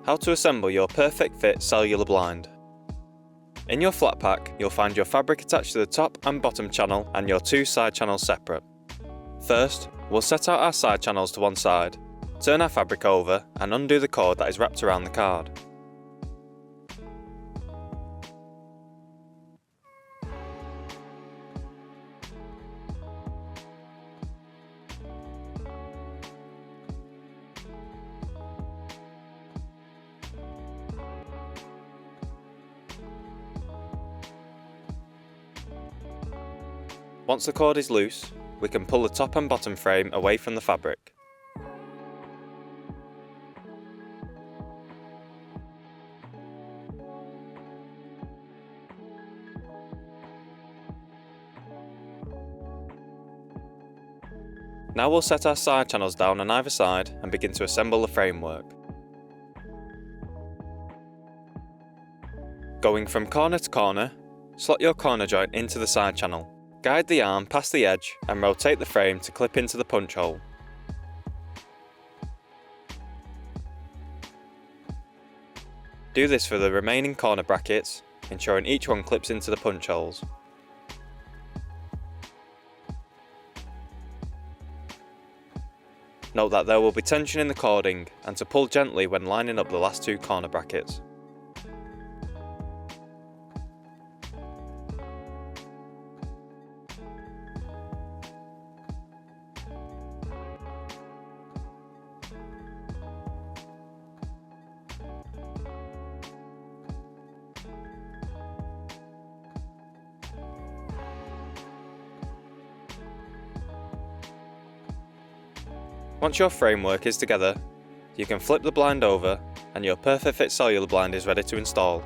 How to assemble your Perfect Fit Cellular Blind. In your flat pack, you'll find your fabric attached to the top and bottom channel and your two side channels separate. First, we'll set out our side channels to one side, turn our fabric over and undo the cord that is wrapped around the card. Once the cord is loose, we can pull the top and bottom frame away from the fabric. Now we'll set our side channels down on either side and begin to assemble the framework. Going from corner to corner, slot your corner joint into the side channel. Guide the arm past the edge and rotate the frame to clip into the punch hole. Do this for the remaining corner brackets, ensuring each one clips into the punch holes. Note that there will be tension in the cording and to pull gently when lining up the last two corner brackets. Once your framework is together, you can flip the blind over and your Perfect Fit Cellular Blind is ready to install.